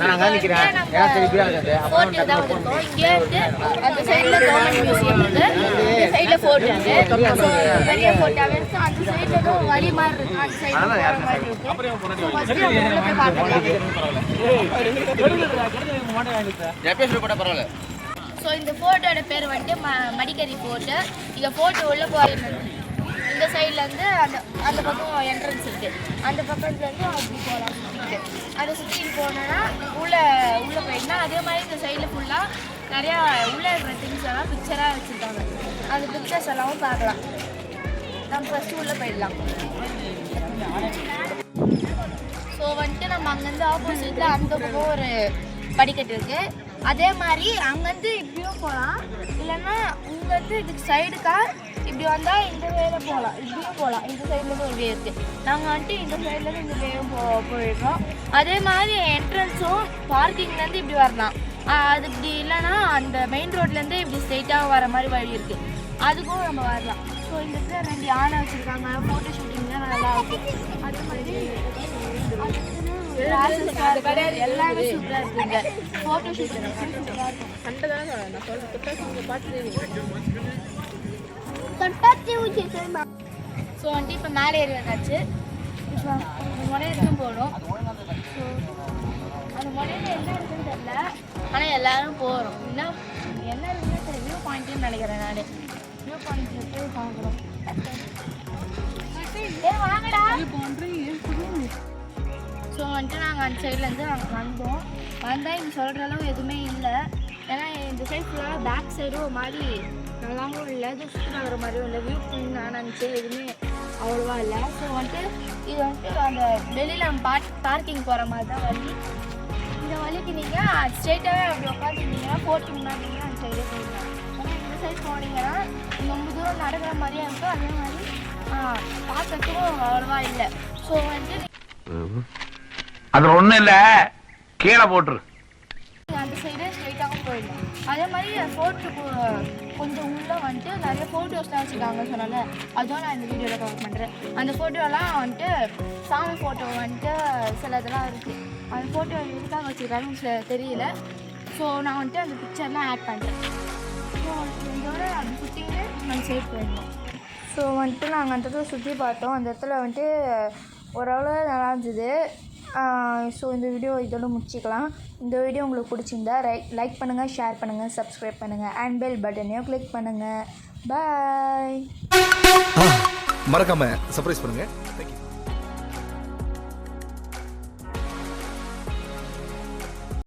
நான் அங்க நிக்கிறேன். ஏன்னா திருப்பி ஆகுது. ஃபோர்ட் தான் வந்திருக்கோம். இங்கே வந்து அந்த சைடுல கவர்மெண்ட் மியூசியம் இருக்கு. இந்த சைடுல ஃபோர்ட் இருக்கு. பெரிய ஃபோர்ட்டாவே இருக்கு. அந்த சைடுல ஏதோ வழி மாதிரி இருக்கு. அந்த சைடுல போற மாதிரி இருக்கு. ஃபர்ஸ்ட் நம்ம உள்ள போய் பார்க்கலாம். எப்பேஸ்ல போட பரவாயில்ல. ஸோ இந்த ஃபோர்ட்டோட பேர் வந்துட்டு மடிக்கரி ஃபோர்ட்டு. இந்த ஃபோர்ட்டு உள்ள போகிறது இந்த சைட்லேருந்து அந்த பக்கம் என்ட்ரன்ஸ் இருக்குது. அந்த பக்கத்துலேருந்து அப்படி போகலாம் சுற்றிட்டு. அதை சுற்றிட்டு போனோன்னா உள்ளே போயிட்டுனா அதே மாதிரி இந்த சைடில் ஃபுல்லாக நிறையா உள்ளே இருக்கிற திங்ஸ் எல்லாம் பிக்சராக வச்சுருக்காங்க. அந்த பிக்சர்ஸ் எல்லாமும் பார்க்கலாம். நம்ம ஃபஸ்ட்டு உள்ளே போயிடலாம். ஸோ வந்துட்டு நம்ம அங்கேருந்து ஆப்போசிட்டில் அந்த பக்கம் ஒரு படிக்கட்டு இருக்குது. அதே மாதிரி அங்கேருந்து இப்படியும் போகலாம். இல்லைன்னா இங்கேருந்து இதுக்கு சைடுக்கா இப்படி வந்தால் இந்த வேலை போகலாம். இப்படியும் போகலாம். இந்த சைட்லேருந்து ஒரு வே இருக்குது. நாங்கள் வந்துட்டு இந்த சைட்லேருந்து இந்த வேவும் போயிடுறோம். அதே மாதிரி என்ட்ரன்ஸும் பார்க்கிங்லேருந்து இப்படி வரலாம். அது இப்படி இல்லைன்னா அந்த மெயின் ரோட்லேருந்து இப்படி ஸ்ட்ரெயிட்டாக வர மாதிரி வழி இருக்குது. அதுக்கும் நம்ம வரலாம். ஸோ இந்த இடத்துல 2 யானை வச்சுருக்காங்க. ஃபோட்டோ ஷூட்டிங்லாம் நல்லா இருக்கும். அதே மாதிரி எல்லாமே சூப்பராக இருக்குங்க. ஃபோட்டோ ஷூட் சூப்பராக இருக்கும். சண்டை தானே சொல்கிறேன். நான் சொல்கிறேன் தொட்டாச்சி நீங்கள் பார்த்துட்டு. ஸோ வந்துட்டு இப்போ மேலே ஏறி வந்தாச்சு. முனையத்துக்கும் போகணும். ஸோ அந்த முனையில் என்ன இருக்குன்னு தெரியல. ஆனால் எல்லோரும் போகிறோம். இன்னும் என்ன இருக்குன்னு தெரியல. வியூ பாயிண்ட்டுன்னு நினைக்கிறேன். நான் வியூ பாயிண்ட்டில் போய் பார்க்குறோம். வாங்கடா. ஸோ வந்துட்டு நாங்கள் அந்த சைட்லேருந்து நாங்கள் வந்தால் இங்கே சொல்கிற அளவு எதுவுமே இல்லை. ஏன்னா இந்த சைட் ஃபுல்லாக பேக் சைடும் ஒரு மாதிரி நல்லாவும் இல்லை. இது சுற்றி வர மாதிரியும் இல்லை. வியூ பாயிண்ட் நான் நினச்சி எதுவுமே அவ்வளோவா இல்லை. ஸோ வந்துட்டு இது வந்துட்டு அந்த வெளியில் நம்ம பார்க்கிங் போகிற மாதிரி தான் வழி. இந்த வழிக்கு நீங்கள் ஸ்ட்ரெயிட்டாகவே அப்படி உட்காந்துருந்தீங்கன்னா போட்டு முன்னாடிங்கன்னா அந்த சைடே போயிடலாம். ஆனால் இந்த சைட் போனீங்கன்னா ரொம்ப தூரம் நடக்கிற மாதிரியே இருக்கும். அதே மாதிரி பார்க்கறதுக்கும் அவ்வளோவா இல்லை. ஸோ வந்துட்டு அது ஒண்ணும் இல்ல, கீழே போட்டுரு. அந்த சைடு ஸ்ட்ரெயிட்டாக போயிடலாம். அதே மாதிரி ஃபோர்ட்டுக்கு கொஞ்சம் உள்ளே வந்துட்டு நிறைய ஃபோட்டோஸ்லாம் வச்சுருக்காங்க சொன்னால. அதுவும் நான் இந்த வீடியோவில் கவர் பண்ணுறேன். அந்த ஃபோட்டோலாம் வந்துட்டு சாமி ஃபோட்டோ வந்துட்டு சில இதெல்லாம் இருக்குது. அந்த ஃபோட்டோ எதுக்காக வச்சுருக்காங்கன்னு தெரியல. ஸோ நான் வந்துட்டு அந்த பிக்சர்லாம் ஆட் பண்ணுறேன். ஸோ இதோட அப்படி சுற்றிட்டு அந்த சைடு போயிடணும். ஸோ வந்துட்டு நாங்கள் அந்த இடத்துல சுற்றி பார்த்தோம். அந்த இடத்துல வந்துட்டு ஓரளவு நல்லா இருந்தது. ஸோ இந்த வீடியோ இதோட முடிச்சிக்கலாம். இந்த வீடியோ உங்களுக்கு பிடிச்சிருந்தா லைக் பண்ணுங்கள், ஷேர் பண்ணுங்கள், சப்ஸ்கிரைப் பண்ணுங்கள் அண்ட் பெல் பட்டனையும் கிளிக் பண்ணுங்கள். பாய். மறக்காம சர்ப்ரைஸ் பண்ணுங்கள். தேங்க்யூ.